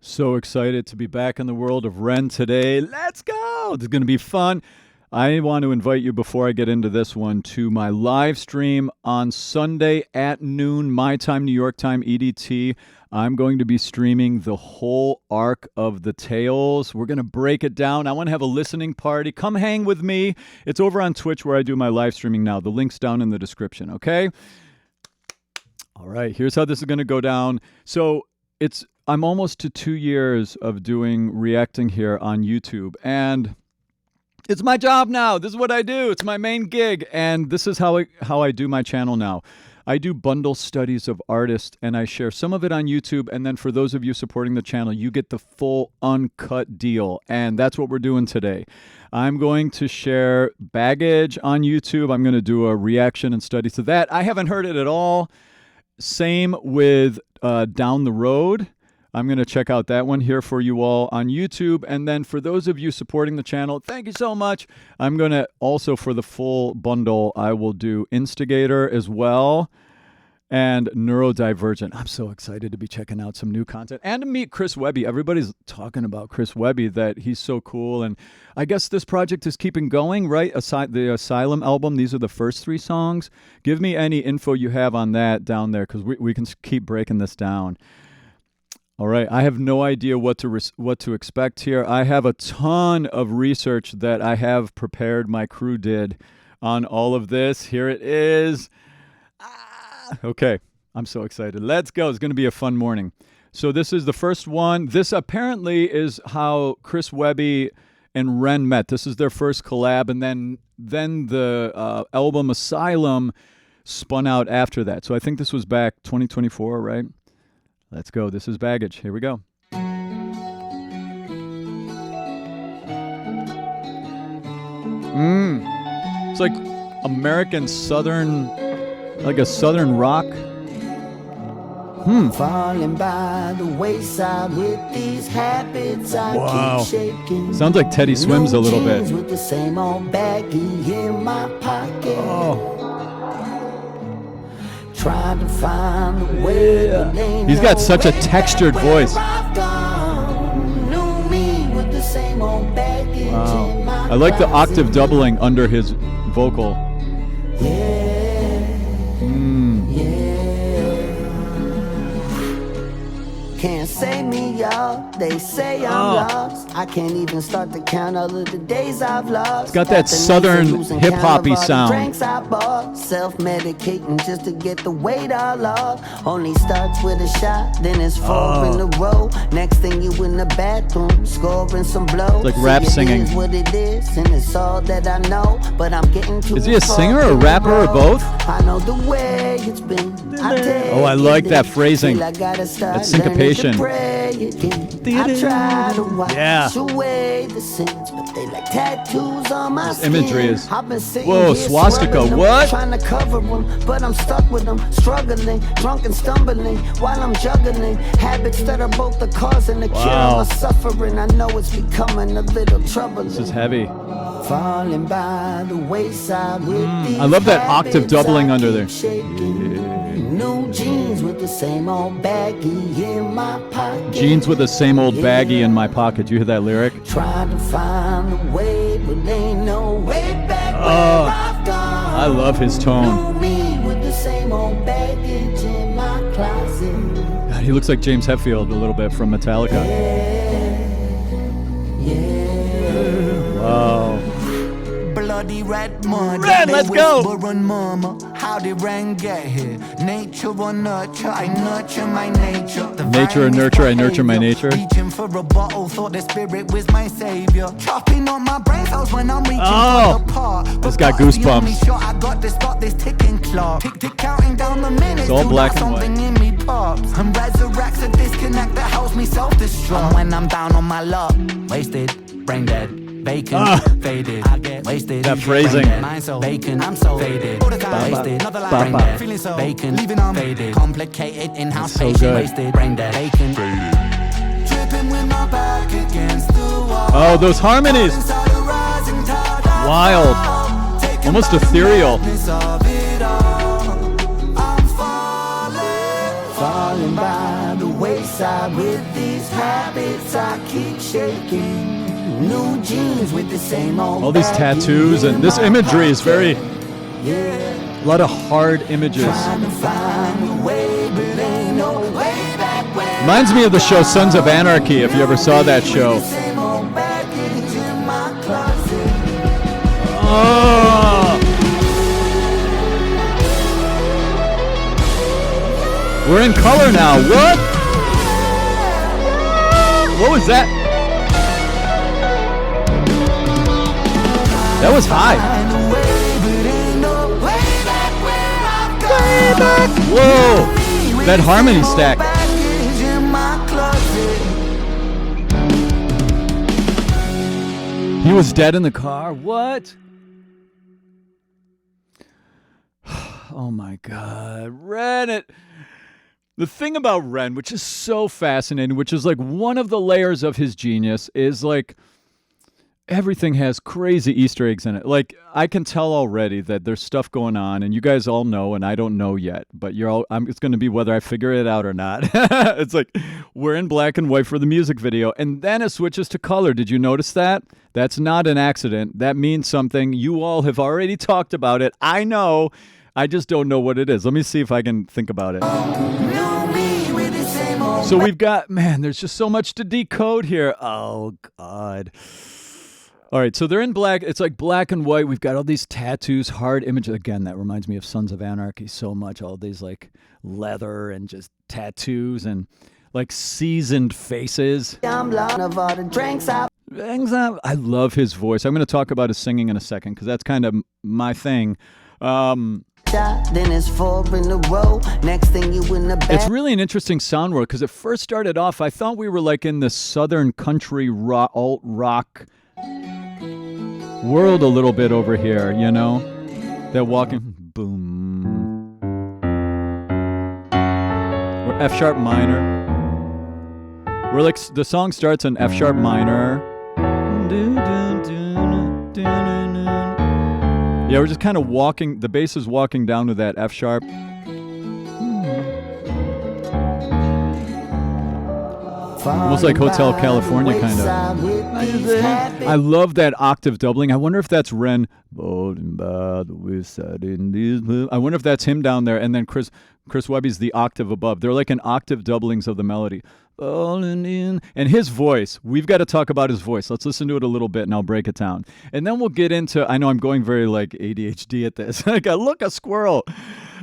So excited to be back in the world of Ren today. Let's go! It's going to be fun. I want to invite you, before I get into this one, to my live stream on Sunday at noon, my time, New York time, EDT. I'm going to be streaming the whole arc of the Tales. We're going to break it down. I want to have a listening party. Come hang with me. It's over on Twitch where I do my live streaming now. The link's down in the description, okay? All right, here's how this is going to go down. So I'm almost to 2 years of doing reacting here on YouTube, and it's my job now. This is what I do. It's my main gig, and this is how I do my channel now. I do bundle studies of artists, and I share some of it on YouTube, and then for those of you supporting the channel, you get the full uncut deal, and that's what we're doing today. I'm going to share Baggage on YouTube. I'm going to do a reaction and study to that. I haven't heard it at all. Same with Down the Road. I'm going to check out that one here for you all on YouTube. And then for those of you supporting the channel, thank you so much. I'm going to also, for the full bundle, I will do Instigator as well and Neurodivergent. I'm so excited to be checking out some new content and to meet Chris Webby. Everybody's talking about Chris Webby, that he's so cool. And I guess this project is keeping going, right? The Asylum album, these are the first 3 songs. Give me any info you have on that down there, because we can keep breaking this down. All right, I have no idea what to expect here. I have a ton of research that I have prepared. My crew did on all of this. Here it is. Okay, I'm so excited. Let's go. It's going to be a fun morning. So this is the first one. This apparently is how Chris Webby and Ren met. This is their first collab, and then the album Asylum spun out after that. So I think this was back 2024, right? Let's go. This is Baggage. Here we go. It's like American Southern, like a Southern rock. Falling by the wayside with these habits I keep shaking. Sounds like Teddy Swims a little bit. With the same old baggie in my pocket. Oh. Trying to find a way. He's got such a textured voice. Wow. I like the octave doubling under his vocal. Can't say me, y'all. They say I'm lost. I can't even start to count all of the days I've lost. It's got that southern hip-hoppy sound. Drinks I bought, self-medicating just to get the weight all off. Only starts with a shot, then it's 4 in a row. Next thing you in the bathroom, scoring some blows. Like rap singing. Is what it is, and it's all that I know. But I'm getting too. Is he a singer, a rapper, or both? I know the way it's been. I like that phrasing. That syncopation. I try to wash away the sins, but they like tattoos on my skin. Imagery is. Whoa, swastika, what? Trying to cover them, but I'm stuck with them, struggling, drunk and stumbling while I'm juggling habits that are both the cause and the cure of my suffering. I know it's becoming a little troubling. This is heavy. Falling by the wayside with I love that octave doubling under there. New jeans with the same old baggie in my pocket. Jeans with the same old baggie in my pocket. You hear that lyric? Trying to find a way, but ain't no way back where I've gone. I love his tone. New me with the same old baggage in my closet. God, he looks like James Hetfield a little bit from Metallica. Wow. Bloody red mud. Ren, let's go. Mama, how did Ren get here? Nature or nurture? I nurture my nature. Nature or nurture? I nurture my nature. Reaching for a bottle, thought the spirit was my savior. Chopping on my brain cells when I'm reaching for the part. It's got goosebumps. I got to stop this ticking clock. Tick, counting down the minutes. It's all black and white. In me pops. And resurrects a disconnect that helps me self-destruct. And when I'm down on my luck, wasted, brain dead. Bacon, faded, I get wasted. That phrasing. Mine so bacon, I'm so faded. All the time wasted, another line, brain dead. Feeling so bacon, leaving on faded. Complicated in-house so patient, good. wasted, brain dead, bacon. Dripping with my back against the wall. Oh, those harmonies. Wild. Almost ethereal. Falling by the wayside with these habits. I keep shaking. New jeans with the same old all these tattoos and this imagery is very, yeah. a lot of hard images. Trying to find a way, but ain't no way back where Reminds me of the show Sons of Anarchy, if you ever saw that show. same old baggage in my closet. Oh. We're in color now. What? What was that? That was high. Find a way, but ain't no way back where I've gone. Whoa. That harmony stack. Baggage in my closet. He was dead in the car. What? Oh my God. Ren. The thing about Ren, which is so fascinating, which is like one of the layers of his genius, is like everything has crazy Easter eggs in it. Like I can tell already that there's stuff going on, and you guys all know, and I don't know yet. But it's going to be whether I figure it out or not. It's like we're in black and white for the music video, and then it switches to color. Did you notice that? That's not an accident. That means something. You all have already talked about it. I know. I just don't know what it is. Let me see if I can think about it. So we've got, man, there's just so much to decode here. Oh, God. All right, so they're in black. It's like black and white. We've got all these tattoos, hard images. Again, that reminds me of Sons of Anarchy so much. All these like leather and just tattoos and like seasoned faces. I'm loud of all the drinks I I love his voice. I'm going to talk about his singing in a second because that's kind of my thing. then it's 4 in a row. Next thing you in the back. It's really an interesting sound world because it first started off, I thought we were like in the southern country rock, alt rock world a little bit over here, you know? That walking, boom. Or F sharp minor. We're like, the song starts in F sharp minor. Yeah, we're just kind of walking, the bass is walking down to that F sharp. Almost like Hotel California kind of. I love that octave doubling. I wonder if that's Ren. I wonder if that's him down there, and then Chris Webby's the octave above. They're like an octave doublings of the melody. And his voice, we've got to talk about his voice. Let's listen to it a little bit and I'll break it down. And then we'll get into, I know I'm going very like ADHD at this. Like, look, a squirrel.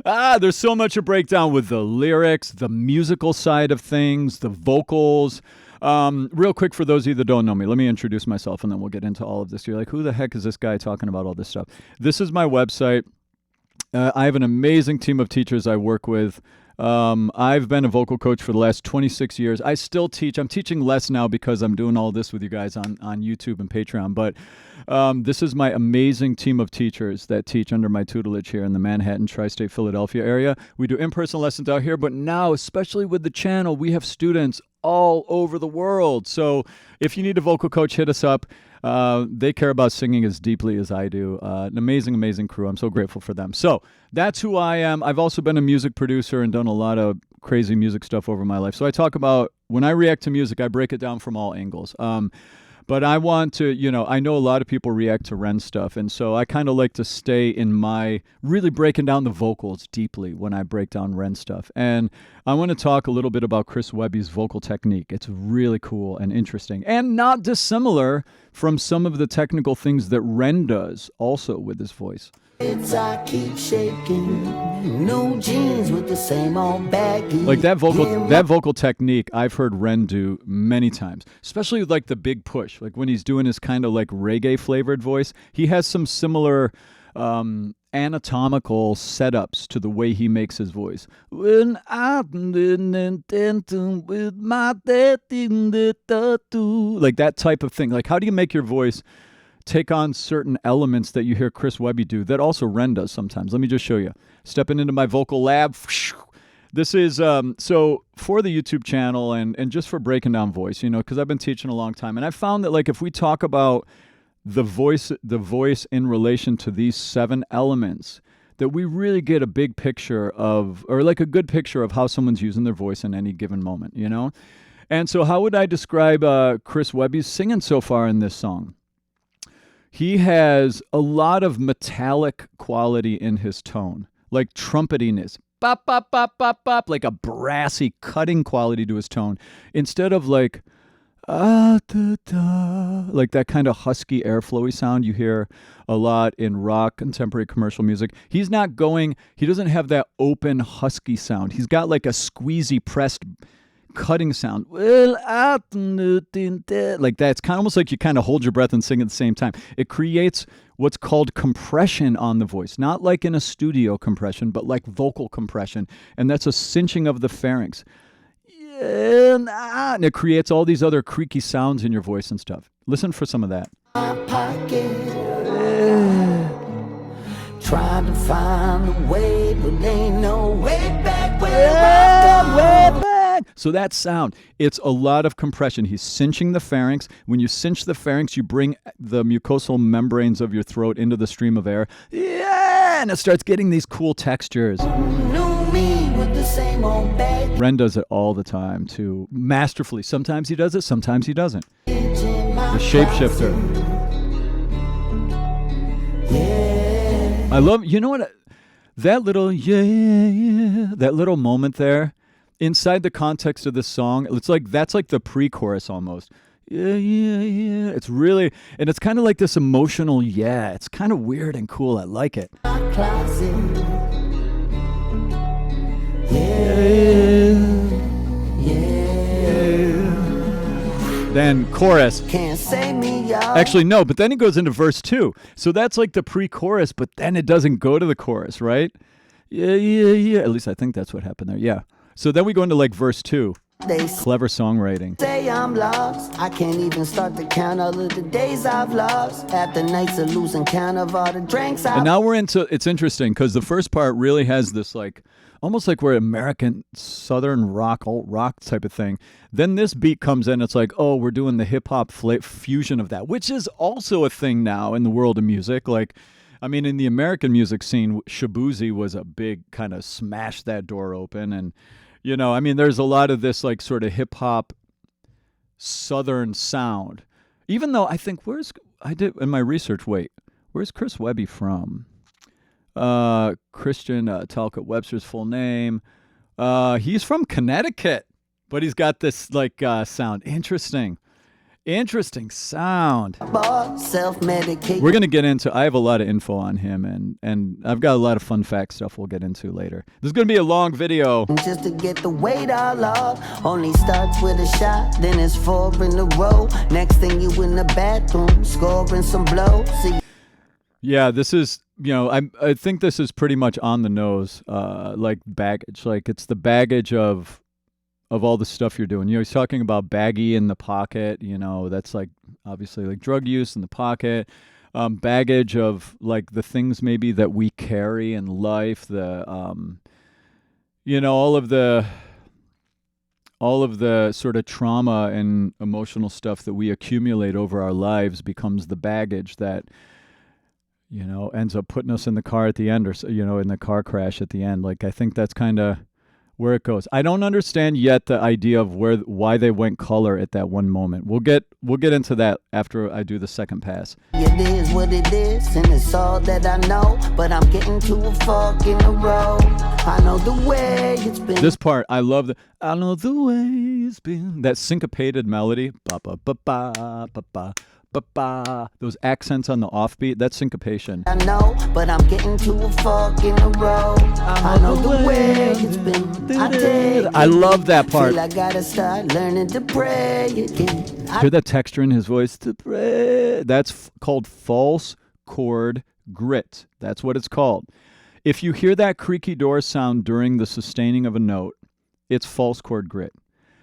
There's so much to break down with the lyrics, the musical side of things, the vocals. Real quick, for those of you that don't know me, let me introduce myself and then we'll get into all of this. You're like, who the heck is this guy talking about all this stuff? This is my website. I have an amazing team of teachers I work with. I've been a vocal coach for the last 26 years. I still teach. I'm teaching less now because I'm doing all this with you guys on YouTube and Patreon. But this is my amazing team of teachers that teach under my tutelage here in the Manhattan, Tri-State, Philadelphia area. We do in-person lessons out here, but now, especially with the channel, we have students all over the world. So if you need a vocal coach, hit us up. They care about singing as deeply as I do. An amazing, amazing crew. I'm so grateful for them. So that's who I am. I've also been a music producer and done a lot of crazy music stuff over my life. So I talk about, when I react to music, I break it down from all angles. But I want to, I know a lot of people react to Ren stuff, and so I kind of like to stay in my really breaking down the vocals deeply when I break down Ren stuff. And I want to talk a little bit about Chris Webby's vocal technique. It's really cool and interesting and not dissimilar from some of the technical things that Ren does also with his voice. I keep shaking. New jeans with the same old baggy. Like that vocal technique I've heard Ren do many times, especially with like the big push, like when he's doing his kind of like reggae flavored voice. He has some similar anatomical setups to the way he makes his voice. When I'm with my like that type of thing. Like, how do you make your voice take on certain elements that you hear Chris Webby do that also Ren does sometimes? Let me just show you. Stepping into my vocal lab. This is so for the YouTube channel and just for breaking down voice, because I've been teaching a long time, and I found that like if we talk about the voice in relation to these 7 elements, that we really get a big picture of, or like a good picture of how someone's using their voice in any given moment, And so how would I describe Chris Webby's singing so far in this song? He has a lot of metallic quality in his tone, like trumpetiness, bop, bop, bop, bop, bop, like a brassy cutting quality to his tone, instead of like, ah, da, da, like that kind of husky airflowy sound you hear a lot in rock, contemporary commercial music. He doesn't have that open husky sound. He's got like a squeezy pressed cutting sound. Like that. It's kind of almost like you kind of hold your breath and sing at the same time. It creates what's called compression on the voice, not like in a studio compression, but like vocal compression. And that's a cinching of the pharynx. And it creates all these other creaky sounds in your voice and stuff. Listen for some of that. Trying to find a way, but ain't no way back way back. So that sound, it's a lot of compression. He's cinching the pharynx. When you cinch the pharynx, you bring the mucosal membranes of your throat into the stream of air. Yeah, and it starts getting these cool textures. Ren does it all the time, too. Masterfully. Sometimes he does it, sometimes he doesn't. The shapeshifter. I love, you know what? That little, that little moment there, inside the context of this song, it's like, that's like the pre-chorus almost. Yeah. It's really, and it's kind of like this emotional, it's kind of weird and cool. I like it. Then chorus. Can't save me, y'all. Actually, no, but then he goes into verse 2. So that's like the pre-chorus, but then it doesn't go to the chorus, right? Yeah. At least I think that's what happened there. Yeah. So then we go into like verse 2. Clever songwriting. Say I'm lost. I can't even start to count all of the days I've lost. After nights of losing count of all the drinks I've... And now we're into, it's interesting because the first part really has this like, almost like we're American Southern rock, alt rock type of thing. Then this beat comes in. It's like, oh, we're doing the hip hop fusion of that, which is also a thing now in the world of music. Like, I mean, in the American music scene, Shabuzi was a big kind of smash that door open. And, you know, I mean, there's a lot of this like sort of hip hop Southern sound. Even though I think, I did in my research, where's Chris Webby from? Christian Talcott Webster's full name. He's from Connecticut, but he's got this like sound. Interesting sound. We're gonna get into. I have a lot of info on him, and I've got a lot of fun fact stuff we'll get into later. This is gonna be a long video. Just to get the weight all off, only starts with a shot, then it's 4 in a row. Next thing you in the bathroom, scoring some blows. Yeah, this is, you know, I think this is pretty much on the nose, like baggage. Like it's the baggage of all the stuff you're doing. You know, he's talking about baggy in the pocket. You know, that's like obviously like drug use in the pocket. Baggage of like the things maybe that we carry in life. The, you know, all of the sort of trauma and emotional stuff that we accumulate over our lives becomes the baggage that, you know, ends up putting us in the car at the end, or, you know, in the car crash at the end. Like, I think that's kind of where it goes. I don't understand yet the idea of why they went color at that one moment. We'll get into that after I do the second pass. It is what it is, and it's all that I know, but I'm getting to a fork in the road. I know the way it's been. This part, I love I know the way it's been. That syncopated melody. Ba ba ba ba ba ba. Ba-ba. Those accents on the offbeat, that's syncopation. I know, but I'm getting to a fork in the road. I know the way it's been. I love that part. I gotta start learning to pray again. Hear that texture in his voice? To pray. That's called false chord grit. That's what it's called. If you hear that creaky door sound during the sustaining of a note, it's false chord grit.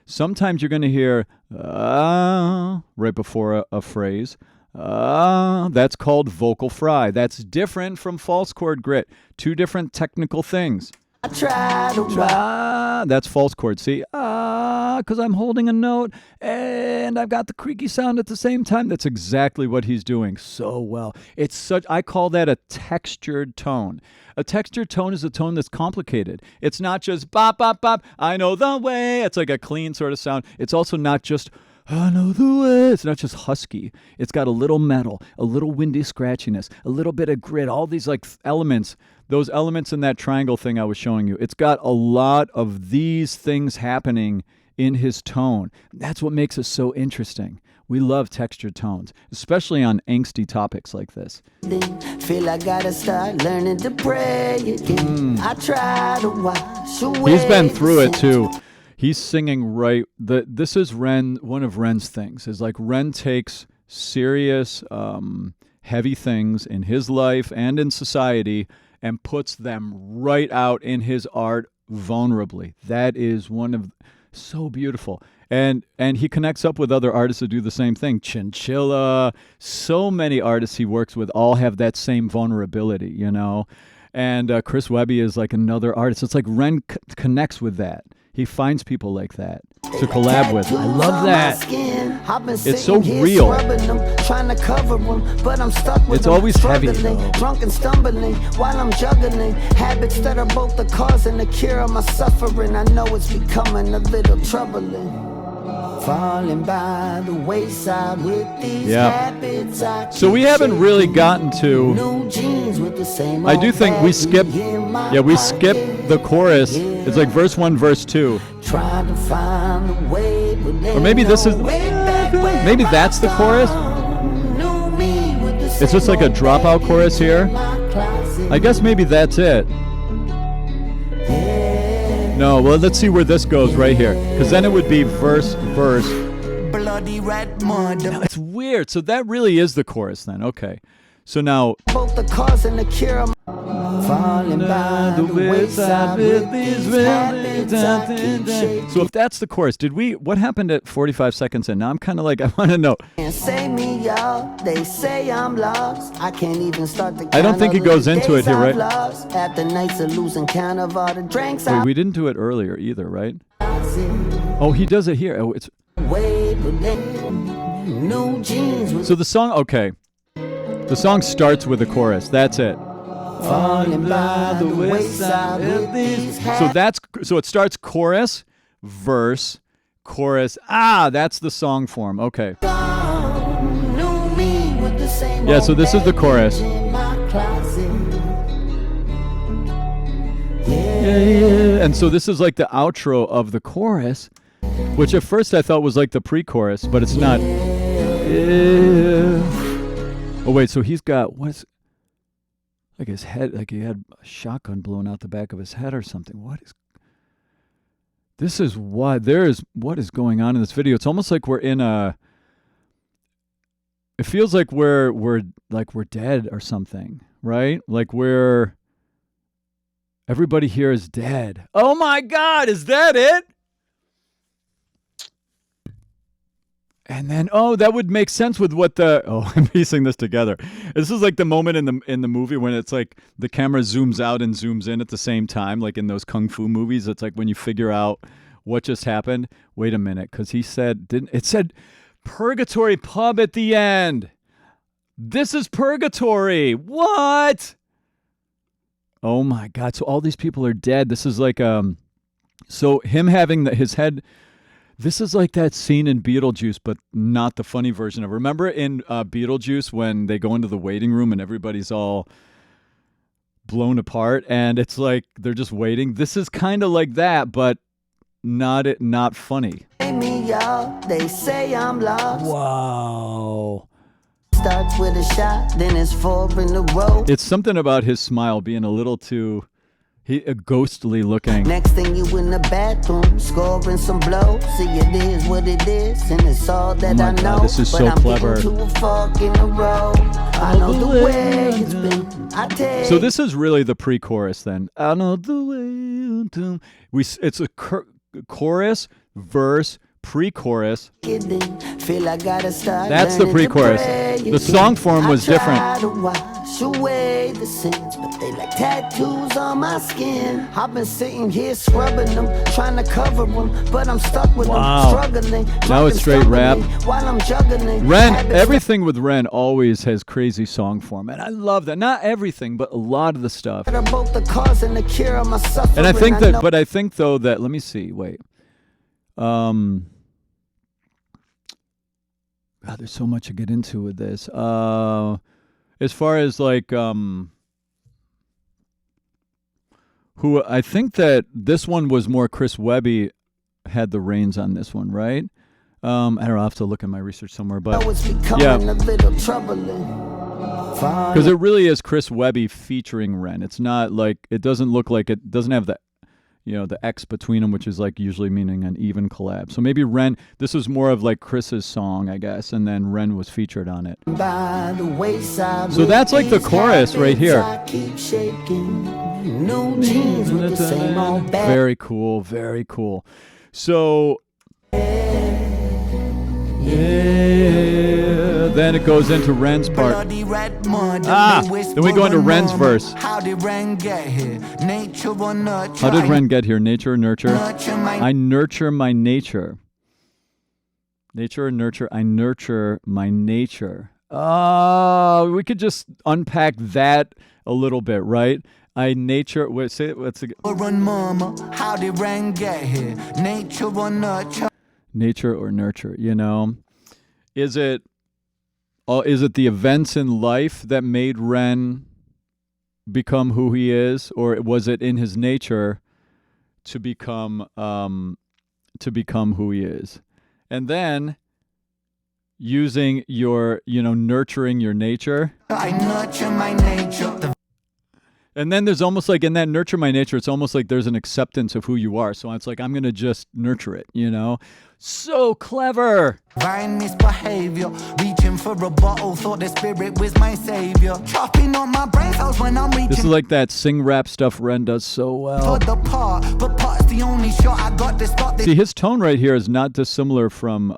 Sometimes you're going to hear right before a phrase. That's called vocal fry. That's different from false chord grit. Two different technical things. I try to rock. That's false chord. See? Because I'm holding a note and I've got the creaky sound at the same time. That's exactly what he's doing so well. It's such, I call that a textured tone. A textured tone is a tone that's complicated. It's not just bop, bop, bop, I know the way. It's like a clean sort of sound. It's also not just, I know the way. It's not just husky. It's got a little metal, a little windy scratchiness, a little bit of grit, all these like elements, those elements in that triangle thing I was showing you. It's got a lot of these things happening in his tone. That's what makes it so interesting. We love textured tones, especially on angsty topics like this. Feel I gotta start learning to pray again. I try to wash away. He's been through it too. He's singing right. This is Ren. One of Ren's things is like Ren takes serious, heavy things in his life and in society and puts them right out in his art vulnerably. That is so beautiful. And he connects up with other artists that do the same thing. Chinchilla, so many artists he works with all have that same vulnerability, you know. And Chris Webby is like another artist. It's like Ren connects with that. He finds people like that to collab with. I love that. It's so real. It's always heavy though. Drunk and stumbling while I'm juggling habits that are both the cause and the cure of my suffering. I know it's becoming a little troubling. Falling by the wayside with these habits. So we haven't really gotten to. I do think we skip. Yeah, we skip the chorus. It's like verse 1, verse 2. Trying to find a way, or maybe this is. Maybe that's the chorus. It's just like a dropout chorus here. I guess maybe that's it. No, well, let's see where this goes right here. Because then it would be verse. Bloody red mud. Now, it's weird. So that really is the chorus then. Okay. So now. Both the cause and the cure. Falling by the wayside with these habits I keep shaping. So if that's the chorus, what happened at 45 seconds in? Now I'm kind of like, I want to know. Can't say me, y'all. They say I'm lost. I can't even start the. I don't think he goes into it here, right? After nights of losing count of all the drinks. Wait, we didn't do it earlier either, right? Oh, he does it here. Oh, it's. New jeans. So the song, okay. The song starts with the chorus. That's it. Falling by the wayside with these So it starts chorus, verse, chorus. That's the song form. Okay. Yeah, so this is the chorus. Yeah. And so this is like the outro of the chorus, which at first I thought was like the pre-chorus, but it's not. Yeah. Oh wait, so he's got what's like his head, like he had a shotgun blown out the back of his head or something. What is what is going on in this video? It's almost like we're in a. It feels like we're dead or something, right? Like everybody here is dead. Oh my God, is that it? And then, that would make sense with what I'm piecing this together. This is like the moment in the movie when it's like the camera zooms out and zooms in at the same time, like in those kung fu movies. It's like when you figure out what just happened. Wait a minute, because it said Purgatory Pub at the end. This is Purgatory. What? Oh my God! So all these people are dead. This is like so him having his head. This is like that scene in Beetlejuice, but not the funny version of it. Remember in Beetlejuice when they go into the waiting room and everybody's all blown apart and it's like they're just waiting? This is kind of like that, but not funny. They say I'm lost. Wow. Starts with a shot, then it's 4 in a row. It's something about his smile being a little too... ghostly looking. Next thing you in the bathroom, scoring some blows. See, it is what it is, and it's all that I know. God, this is so clever. To a fork in the road. I know the way it's been. I take. So this is really the pre-chorus then. I know the way to. It's a chorus, verse, pre-chorus. Feel I gotta start That's the pre-chorus. The song form was different. Wash away the sins, but they like tattoos on my skin. I've been sitting here scrubbing them, trying to cover them, but I'm stuck with them, struggling. Now it's straight rap. While I'm juggling. Ren, everything with Ren always has crazy song form, and I love that. Not everything, but a lot of the stuff. Both the cause and the cure of my suffering. And I think that, but I think though that, let me see, wait. God, there's so much to get into with this. As far as like, who I think that this one was more Chris Webby had the reins on this one, right? I don't know, I'll have to look at my research somewhere, but yeah. Because it really is Chris Webby featuring Ren. It's not like, it doesn't look like, it doesn't have the, the X between them, which is like usually meaning an even collab. So maybe Ren, this was more of like Chris's song, I guess, and then Ren was featured on it. So that's like the chorus right here. Very cool, very cool. So then it goes into Ren's part. Then we go into Ren's verse. How did Ren get here? Nature or nurture? How did Ren get here? Nature or nurture? I nurture my nature. Nature or nurture? I nurture my nature. We could just unpack that a little bit, right? I nature. Wait, say it. Let's run, mama. How did Ren get here? Nature or nurture? Nature or nurture? Is it the events in life that made Ren become who he is, or was it in his nature to become who he is? And then using your, nurturing your nature. I nurture my nature. And then there's almost like in that nurture my nature, it's almost like there's an acceptance of who you are. So it's like, I'm going to just nurture it, So clever. Vine misbehavior, reaching for a bottle, thought the spirit was my savior. Chopping on my brain cells when I'm reaching. This is like that sing rap stuff Ren does so well. For the part, but part's the only shot I got to stop this. See, his tone right here is not dissimilar from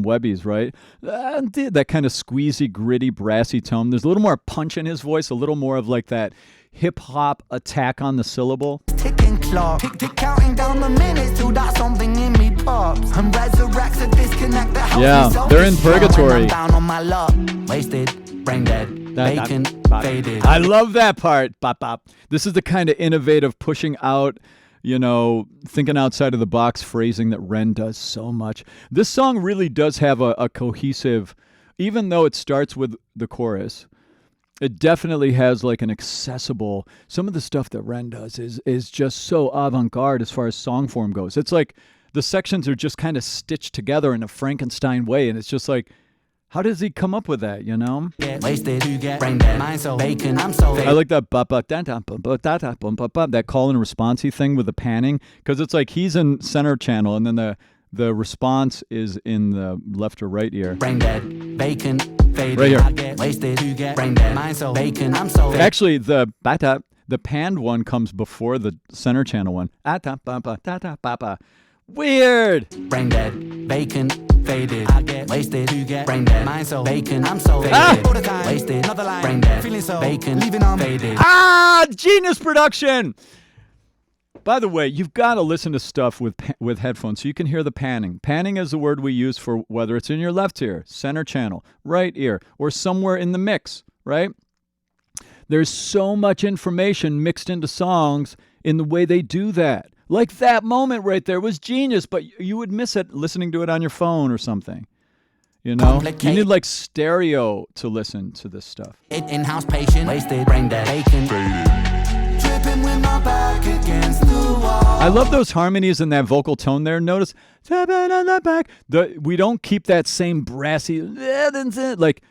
Webby's, right? That kind of squeezy, gritty, brassy tone. There's a little more punch in his voice, a little more of like that hip-hop attack on the syllable. Ticking clock, tick counting down the minutes till that something in me pops. And resurrects a disconnect that helps me they're in purgatory. Down on my luck, wasted, brain dead, bacon, faded. I love that part. Bop, bop. This is the kind of innovative pushing out, thinking outside of the box phrasing that Ren does so much. This song really does have a cohesive, even though it starts with the chorus, it definitely has like an accessible, some of the stuff that Ren does is just so avant-garde as far as song form goes. It's like the sections are just kind of stitched together in a Frankenstein way, and it's just like, how does he come up with that, Get wasted, you get brain dead, mind so bacon, I'm so I like that that call and responsey thing with the panning, because it's like he's in center channel and then the response is in the left or right ear. Brain dead, bacon, faded. Right here. I get wasted, you get brain dead, mind so bacon, I'm so actually the panned one comes before the center channel one. Weird. Brain dead, bacon, faded. I get wasted, you get brain dead, mind so bacon, I'm so faded. All the time, wasted, another line, brain dead, feeling so bacon, leaving on faded. Genius production. By the way, you've got to listen to stuff with headphones so you can hear the panning. Panning is the word we use for whether it's in your left ear, center channel, right ear, or somewhere in the mix, right? There's so much information mixed into songs in the way they do that. Like that moment right there was genius, but you would miss it listening to it on your phone or something. You need like stereo to listen to this stuff. In-house patient, wasted, brain dead, bacon, dripping with my back against the wall. I love those harmonies and that vocal tone there. Notice, we don't keep that same brassy, like,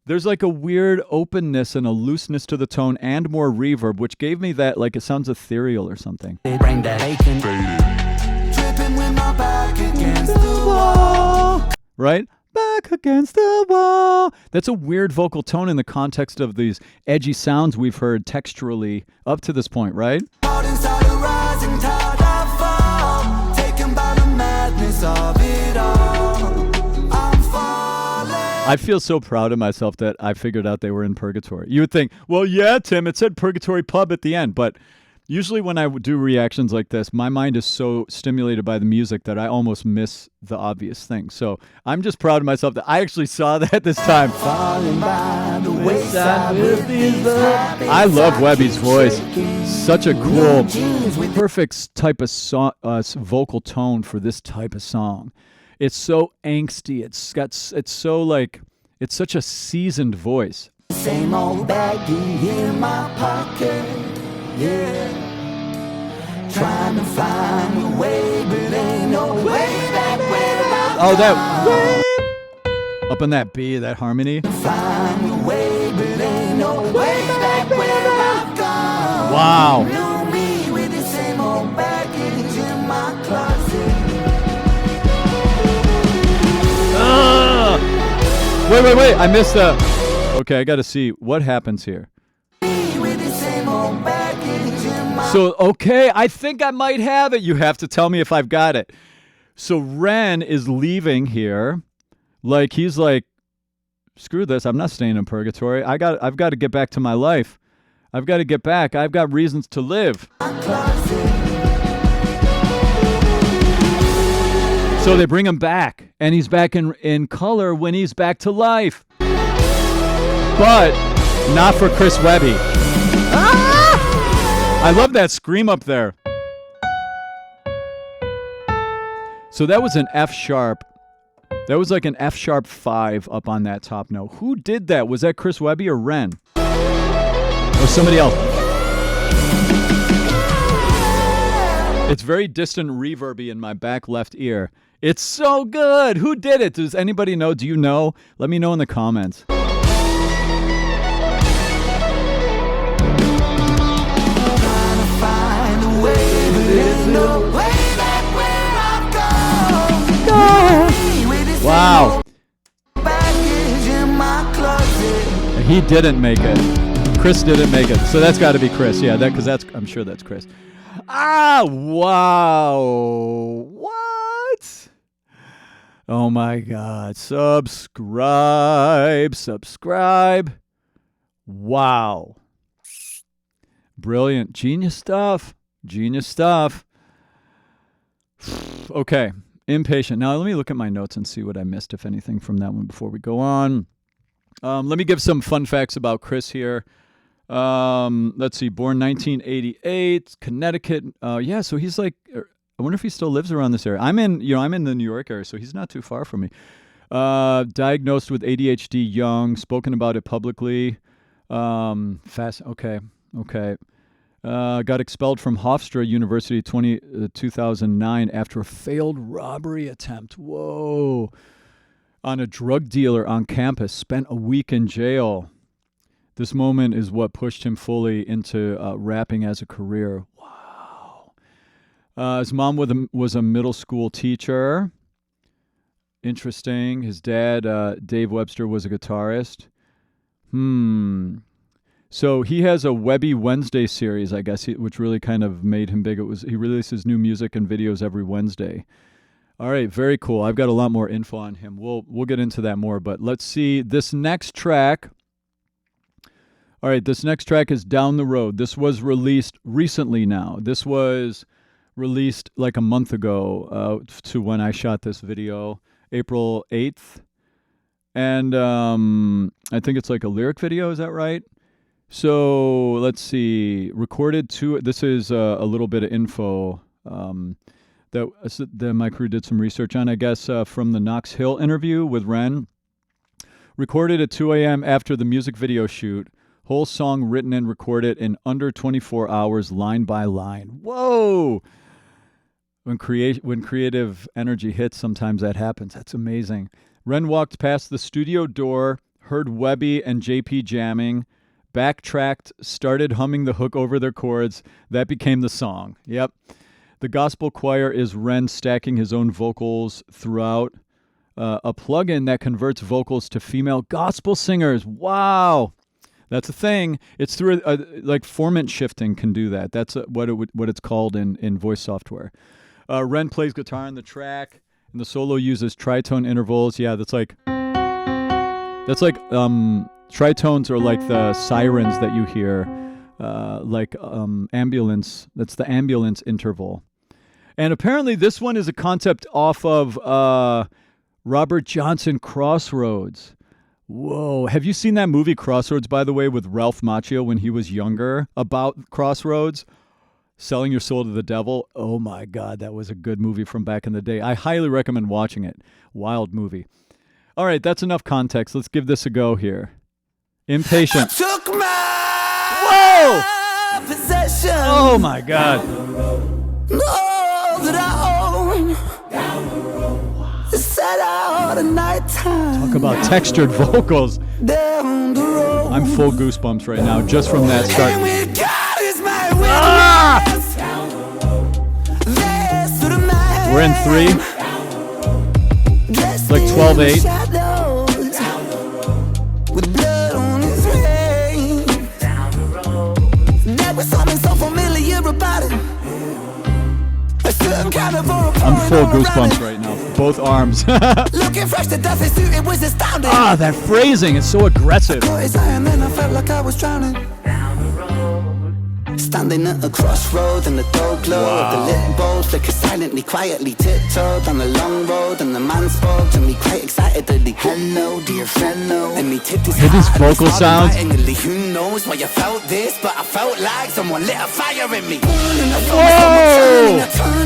there's like a weird openness and a looseness to the tone and more reverb, which gave me that, like, it sounds ethereal or something. Brain dead, bacon, dripping with my back against the wall. Right? Back against the wall. That's a weird vocal tone in the context of these edgy sounds we've heard texturally up to this point, right? Out inside a rising tide I fall, taken by the madness of it. I feel so proud of myself that I figured out they were in purgatory. You would think, well, yeah, Tim, it said purgatory pub at the end, but usually when I do reactions like this, my mind is so stimulated by the music that I almost miss the obvious thing. So I'm just proud of myself that I actually saw that this time. I love Webby's voice. Such a cool, perfect type of song, vocal tone for this type of song. It's so angsty. It's so like, it's such a seasoned voice. Same old baggie in my pocket, yeah. Trying to find a way, but ain't no way back where I that way. Up in that B, that harmony. find a way, but ain't no way back where I've gone. Wow. Knew me with the same old baggage in my closet. Wait. I missed the... Okay, I got to see what happens here. With the same old baggage in my So, okay, I think I might have it. You have to tell me if I've got it. So Ren is leaving here. Like, he's like, screw this. I'm not staying in purgatory. I've got to get back to my life. I've got to get back. I've got reasons to live. closet. So they bring him back, and he's back in color when he's back to life. But not for Chris Webby. Ah! I love that scream up there. So that was an F sharp. That was like an F sharp 5 up on that top note. Who did that? Was that Chris Webby or Ren? Or somebody else? It's very distant reverby in my back left ear. It's so good. Who did it? Does anybody know? Do you know? Let me know in the comments. Wow. He didn't make it. Chris didn't make it. So that's got to be Chris. Yeah, because I'm sure that's Chris. Ah, wow. What? Oh my God. Subscribe. Wow. Brilliant. Genius stuff. Okay. Impatient. Now let me look at my notes and see what I missed, if anything, from that one before we go on. Let me give some fun facts about Chris here. Let's see. Born 1988, Connecticut. Yeah, so he's like, I wonder if he still lives around this area. I'm in the New York area, so he's not too far from me. Diagnosed with ADHD young, spoken about it publicly. Okay. Got expelled from Hofstra University 2009 after a failed robbery attempt. Whoa. On a drug dealer on campus. Spent a week in jail. This moment is what pushed him fully into rapping as a career. Wow. His mom was a middle school teacher. Interesting. His dad, Dave Webster, was a guitarist. So he has a Webby Wednesday series, I guess, which really kind of made him big. He releases new music and videos every Wednesday. All right, very cool. I've got a lot more info on him. We'll get into that more, but let's see this next track. All right, this next track is Down the Road. This was released recently now. This was released like a month ago to when I shot this video, April 8th. And I think it's like a lyric video, is that right? So let's see. This is a little bit of info that my crew did some research on, I guess, from the Knox Hill interview with Ren. Recorded at 2 a.m. after the music video shoot. Whole song written and recorded in under 24 hours, line by line. Whoa! When creative energy hits, sometimes that happens. That's amazing. Ren walked past the studio door, heard Webby and JP jamming, backtracked, started humming the hook over their chords. That became the song. Yep. The gospel choir is Ren stacking his own vocals throughout. A plugin that converts vocals to female gospel singers. Wow. That's a thing. It's through like formant shifting can do that. That's what it's called in voice software. Ren plays guitar on the track, and the solo uses tritone intervals. Yeah, that's like That's like tritones are like the sirens that you hear, like ambulance. That's the ambulance interval. And apparently this one is a concept off of Robert Johnson Crossroads. Whoa. Have you seen that movie Crossroads, by the way, with Ralph Macchio when he was younger, about Crossroads? Selling Your Soul to the Devil. Oh my God, that was a good movie from back in the day. I highly recommend watching it. Wild movie. All right, that's enough context. Let's give this a go here. Impatient. Took my Whoa! possession. Oh my God. All that I own. Set out at nighttime. Talk about textured vocals. Down the road. I'm full goosebumps right now just from that start. And with God is my witness. There's to the man. We're in 3. Dressed like in 12/8. shadows, with blood on his veins. There was something so familiar about it. A certain kind of aura I'm full pouring all goosebumps around right now. Both arms. Looking fresh to death, his suit, it was astounding. That phrasing is so aggressive. Caught his eye and then I felt like I was drowning. Standing at a crossroad and the dull glow of the lit bulb flicker silently, quietly tiptoed on the long road, and the man spoke to me quite excitedly. Hello, dear fellow. And he tipped his Hear these hat and vocal smiled sounds? inwardly. Who knows why you felt this, but I felt like someone lit a fire in me. Whoa!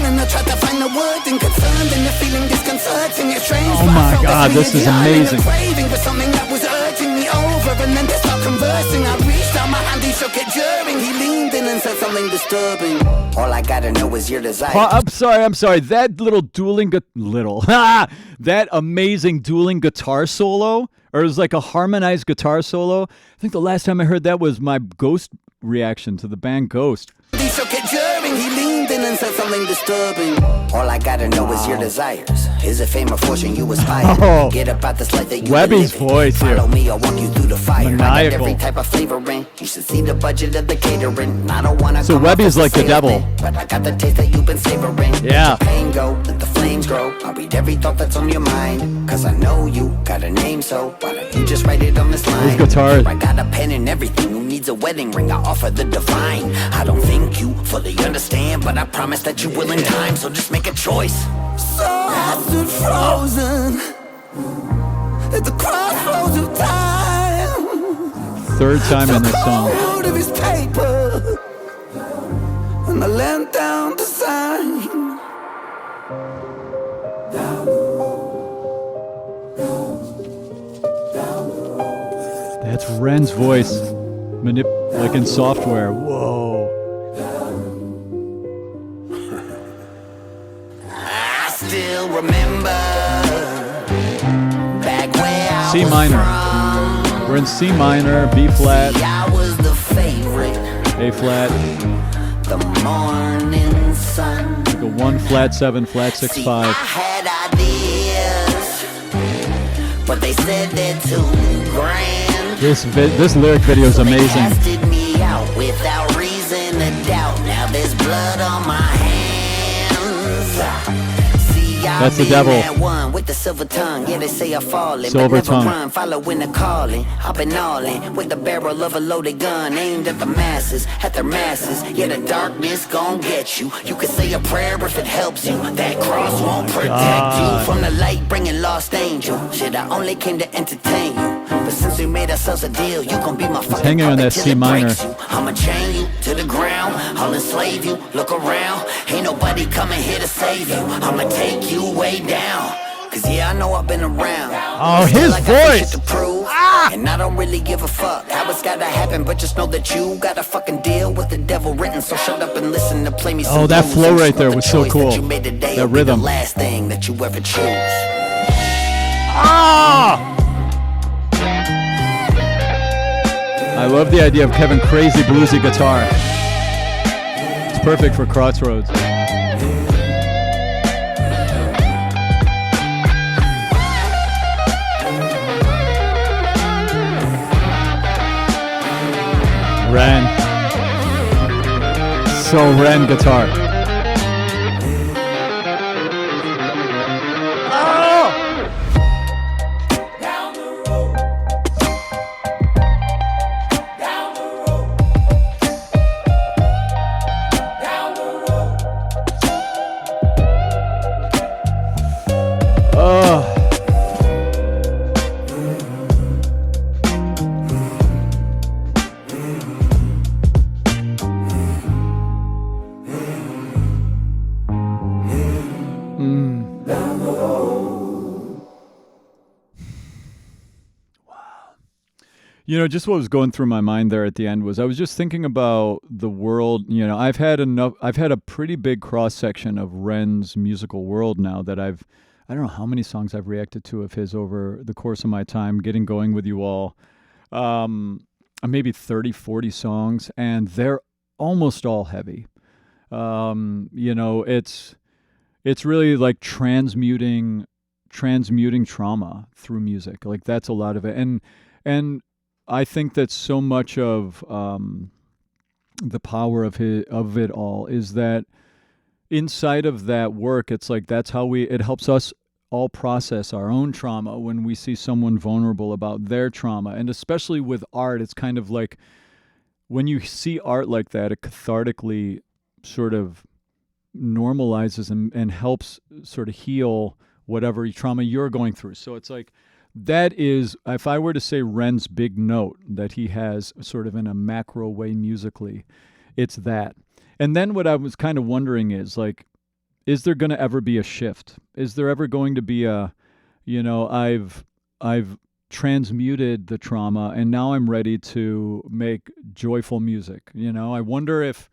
And I tried to find the word inconcerned, and the feeling disconcerting. It's strange, Oh but I my felt God, this this is weird yearning, amazing. a craving for something that was urging me over, and then to start conversing, I reached out my hand, he shook it during. He leaned in and said something disturbing. All I gotta know is your desire. I'm sorry. That that amazing dueling guitar solo, or it was like a harmonized guitar solo. I think the last time I heard that was my Ghost reaction to the band Ghost. He shook it during. He leaned in and said something disturbing. All I gotta know is your desires. Is it fame or fortune you aspire? Oh. Get about this life that you Webby's been living. voice here. Follow me, I'll walk you through the fire. I got Maniacal. every type of flavoring. You should see the budget of the catering. I don't wanna So come Webby's off as like the a devil. salesman, but I got the taste that you've been savoring. Yeah. Let your pain go, let the flames grow. I'll read every thought that's on your mind. Cause I know you got a name, so why don't you just write it on this line? guitars. I got a pen and everything. Who needs a wedding ring? I offer the divine. I don't think you fully understand, but I promise that you will in time. So just make a choice. So I stood frozen at the crossroads of time. Third time in this song. Cold of his paper, and I leant down to sign. That's Ren's voice, like in software. Whoa. I still remember back where I C was minor. from. We're in C minor, B flat, I was the favorite, A flat, the morning sun. like a 1 flat 7 flat 6 See, 5. I had ideas, but they said they're too grand. This lyric video is So they amazing. casted me out without reason to doubt. Now there's blood on my hands. See, I've That's the been devil. that one with the silver tongue. Yeah, they say I falling, Silver but never tongue. run. Following the calling, I've been all in with the barrel of a loaded gun aimed at the masses, at their masses. Yeah, the darkness gon' get you. You can say a prayer if it helps you. That cross won't protect you from the light, bringing lost angel. Shit, I only came to entertain you. But since we made ourselves a deal, you gon' be my fucking hanging on puppet that till C it minor. breaks you. I'ma chain you to the ground, I'll enslave you. Look around, ain't nobody coming here to save you. I'ma take you way down. Cause yeah, I know I've been around. Oh, Still, his I got some voice. shit to prove. And I don't really give a fuck how it's gotta happen, but just know that you gotta fucking deal with the devil written. So shut up and listen to play me some Oh, that blues. flow And right just know there the was so choice cool. That you made today That will be rhythm. the last thing that you ever choose. I love the idea of Kevin crazy bluesy guitar. It's perfect for Crossroads. Ren. So Ren guitar. Just what was going through my mind there at the end was I was just thinking about the world. I've had a pretty big cross section of Ren's musical world now that I don't know how many songs I've reacted to of his over the course of my time getting going with you all. Maybe 30, 40 songs, and they're almost all heavy. It's really like transmuting trauma through music. Like that's a lot of it. And I think that so much of the power of it all is that inside of that work, it's like that's how it helps us all process our own trauma when we see someone vulnerable about their trauma. And especially with art, it's kind of like when you see art like that, it cathartically sort of normalizes and helps sort of heal whatever trauma you're going through. So it's like, that is, if I were to say Ren's big note that he has sort of in a macro way musically, it's that. And then what I was kind of wondering is like, is there going to ever be a shift? Is there ever going to be I've transmuted the trauma and now I'm ready to make joyful music. I wonder if,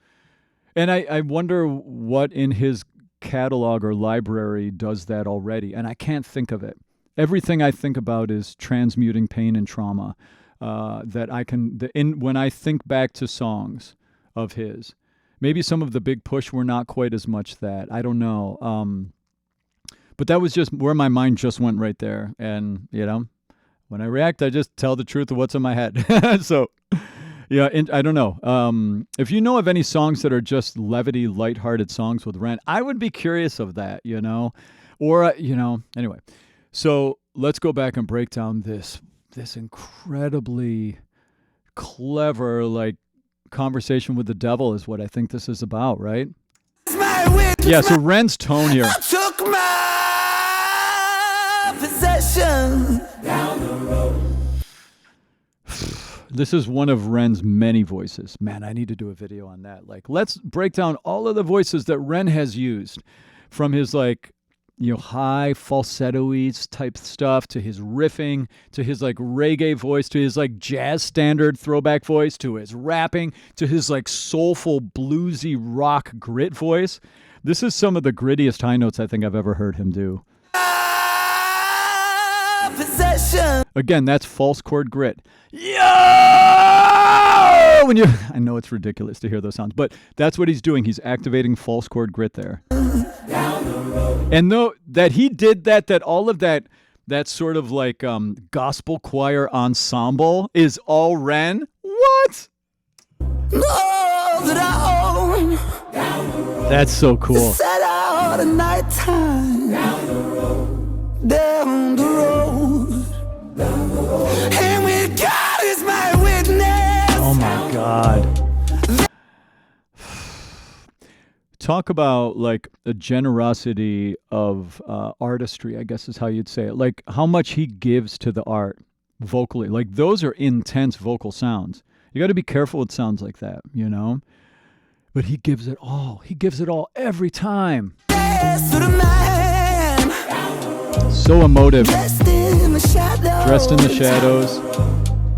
and I wonder what in his catalog or library does that already. And I can't think of it. Everything I think about is transmuting pain and trauma. That I can, when I think back to songs of his, maybe some of the Big Push were not quite as much that. I don't know. But that was just where my mind just went right there. And, when I react, I just tell the truth of what's in my head. So, yeah, I don't know. If you know of any songs that are just levity, lighthearted songs with Ren, I would be curious of that, Or, anyway. So let's go back and break down this incredibly clever, like, conversation with the devil is what I think this is about, right? Yeah, so Ren's tone here. Took my possession down the road. This is one of Ren's many voices. Man, I need to do a video on that. Like, let's break down all of the voices that Ren has used, from his like, high falsetto-y type stuff to his riffing, to his like reggae voice, to his like jazz standard throwback voice, to his rapping, to his like soulful bluesy rock grit voice. This is some of the grittiest high notes I think I've ever heard him do. Possession. Again, that's false chord grit. I know it's ridiculous to hear those sounds, but that's what he's doing. He's activating false chord grit there. And though that he did that all of that sort of like gospel choir ensemble is all Ren. What? That's so cool. Set out at nighttime. Down the road. Down the road. Down the road. And with God is my witness. Oh my God. Talk about like a generosity of artistry, I guess is how you'd say it. Like how much he gives to the art vocally. Like those are intense vocal sounds. You got to be careful with sounds like that, But he gives it all. He gives it all every time. So emotive. Dressed in the shadows.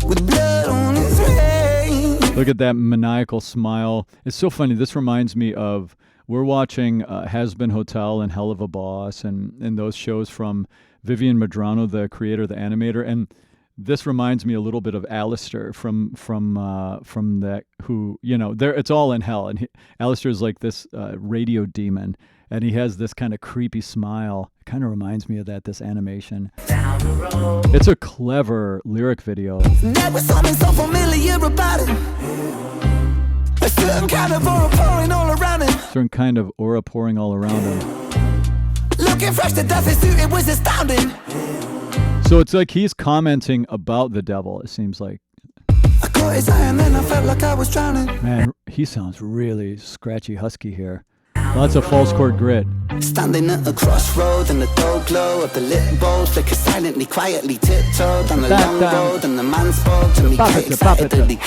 With blood on his face. Look at that maniacal smile. It's so funny. This reminds me of, we're watching Has Been Hotel and Hell of a Boss and those shows from Vivian Madrano, the creator, the animator. And this reminds me a little bit of Alistair from that, who, it's all in hell. And Alistair's like this radio demon, and he has this kind of creepy smile. It kind of reminds me of this animation. It's a clever lyric video. Never something so familiar about it. A certain kind of aura pouring all around him. Certain kind of aura pouring all around him. Looking fresh to death, his suit, it was astounding. So it's like he's commenting about the devil, it seems like. I caught his eye and then I felt like I was drowning. Man, he sounds really scratchy husky here. Lots of false chord grit. Standing at a crossroad in the dull glow of the lit bowl, flicker silently, quietly tiptoed on the long road, and the man spoke to me quite excitedly.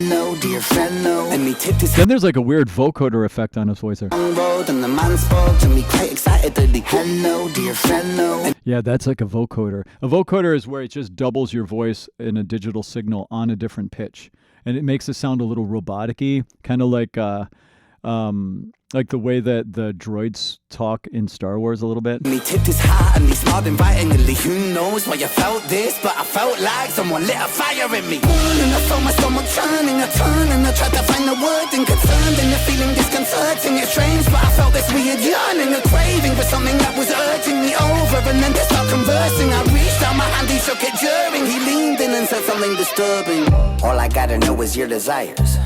No, dear friend, no. And he tipped his Then there's like a weird vocoder effect on his voice there. long road, and the man spoke to me quite excitedly. Hello, dear friend, no. Yeah, that's like a vocoder. A vocoder is where it just doubles your voice in a digital signal on a different pitch, and it makes it sound a little robotic-y, kind of like the way that the droids talk in Star Wars a little bit. And he tipped his hat and he smiled invitingly. Who knows why you felt this, but I felt like someone lit a fire in me. And I felt my stomach turning, I turned and I tried to find the word concerned, and the feeling disconcerting. It's strange, but I felt this weird yearning, a craving for something that was urging me over. And then to start conversing, I reached out my hand, he shook it during. He leaned in and said something disturbing. All I gotta know is your desires.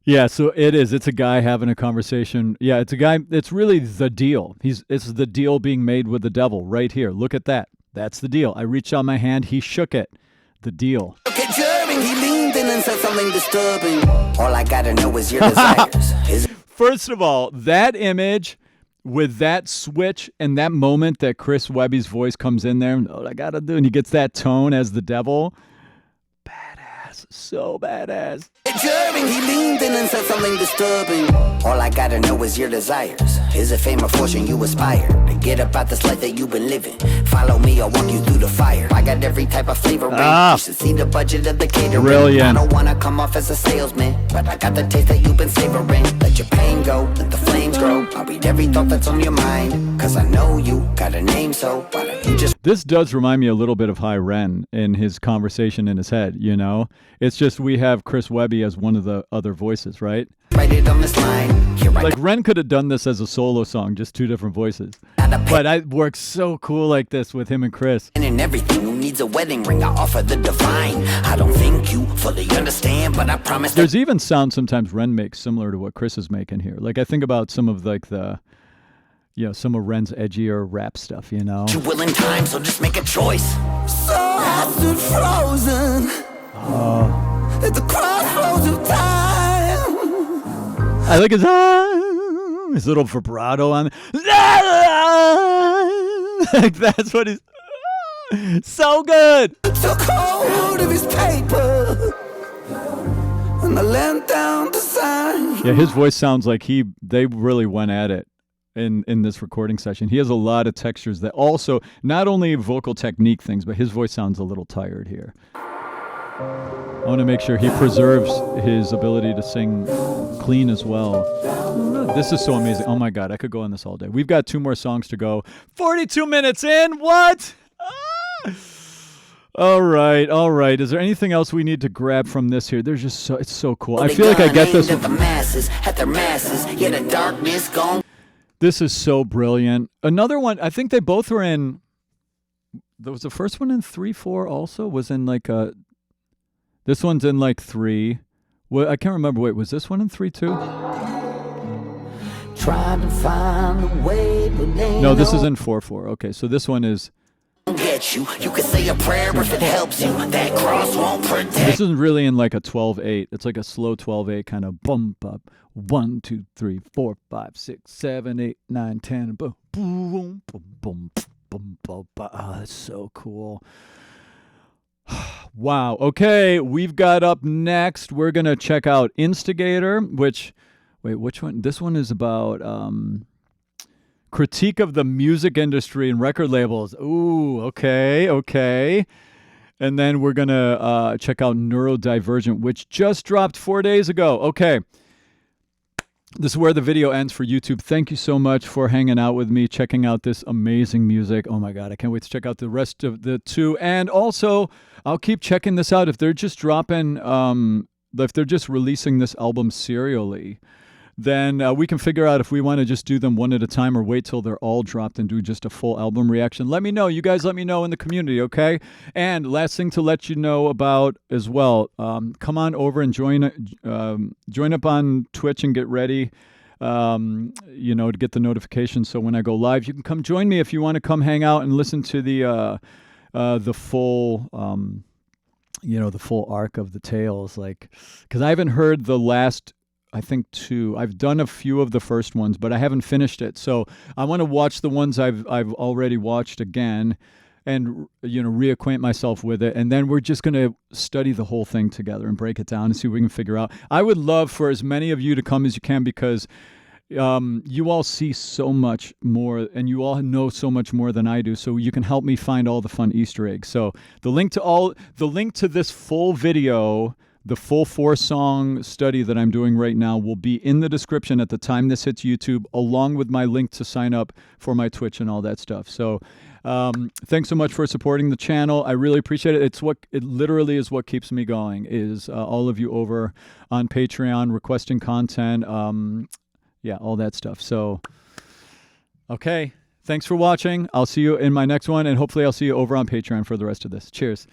Yeah, so it's a guy having a conversation. Yeah, it's a guy. It's really the deal. It's the deal being made with the devil right here. Look at that. That's the deal. I reached out my hand. He shook it. The deal. He leaned in and said something disturbing. All I gotta know is your desires. First of all, that image with that switch and that moment that Chris Webby's voice comes in there, all I gotta do, and he gets that tone as the devil. Badass. So badass. He leaned in and said something disturbing. All I gotta know is your desires. Is it fame or fortune you aspire? To get about this life that you've been living. Follow me, I'll walk you through the fire. I got every type of flavor. You should see the budget of the catering. Brilliant. I don't wanna come off as a salesman, but I got the taste that you've been savoring. Let your pain go, let the flames grow. I'll read every thought that's on your mind, cause I know you got a name, so why don't you just... This does remind me a little bit of High Ren in his conversation in his head, you know? It's just we have Chris Webby as one of the other voices, right? Write it on this line. Like Ren could have done this as a solo song, just two different voices. But it works so cool like this with him and Chris. And in everything, who needs a wedding ring? I offer the divine. I don't think you fully understand, but I promise. There's even sound sometimes Ren makes similar to what Chris is making here. Like I think about some of like some of Ren's edgier rap stuff, you know? You will in time, so just make a choice. So I stood frozen at the crossroads of time. I like his little vibrato on. Like that's what he's so good. Took hold of his paper and I leant down to sign. Yeah, his voice sounds like they really went at it in this recording session. He has a lot of textures that also not only vocal technique things, but his voice sounds a little tired here. I want to make sure he preserves his ability to sing clean as well. This is so amazing. Oh my God, I could go on this all day. We've got 2 more songs to go. 42 minutes in. What? All right. Is there anything else we need to grab from this here? There's just it's so cool. I feel like I get this. At the masses, yeah, the darkness gone. This is so brilliant. Another one, I think they both were in. There was the first one in 3/4 also. Was in like a. This one's in like 3. Well, I can't remember. Wait, was this one in 3 too? Trying to find a way, but no, this is in 4/4. Okay, so this one is. Get you. You can say a prayer if it helps you. That cross won't protect. This isn't really in like a 12/8. It's like a slow 12/8 kind of bump up. 1, 2, 3, 4, 5, 6, 7, 8, 9, 10. Boom, boom, boom, boom, boom, boom. Oh, that's so cool. Wow. Okay, we've got up next. We're gonna check out Instigator. Which one? This one is about critique of the music industry and record labels. Ooh, okay. And then we're going to check out Neurodivergent, which just dropped 4 days ago. Okay. This is where the video ends for YouTube. Thank you so much for hanging out with me, checking out this amazing music. Oh my God, I can't wait to check out the rest of the 2. And also, I'll keep checking this out. If they're just dropping, if they're just releasing this album serially, then we can figure out if we want to just do them one at a time or wait till they're all dropped and do just a full album reaction. Let me know. You guys let me know in the community, okay? And last thing to let you know about as well, come on over and join up on Twitch and get ready, to get the notifications. So when I go live, you can come join me if you want to come hang out and listen to the full... the full arc of the tales, like, because I haven't heard the last I think 2. I've done a few of the first ones, but I haven't finished it. So I want to watch the ones I've already watched again, and reacquaint myself with it, and then we're just going to study the whole thing together and break it down and see what we can figure out. I would love for as many of you to come as you can, because you all see so much more, and you all know so much more than I do, so you can help me find all the fun Easter eggs. So the link to this full video, the full 4-song study that I'm doing right now, will be in the description at the time this hits YouTube, along with my link to sign up for my Twitch and all that stuff. So thanks so much for supporting the channel. I really appreciate it. It literally is what keeps me going, is all of you over on Patreon requesting content. Yeah, all that stuff. So, okay. Thanks for watching. I'll see you in my next one, and hopefully I'll see you over on Patreon for the rest of this. Cheers.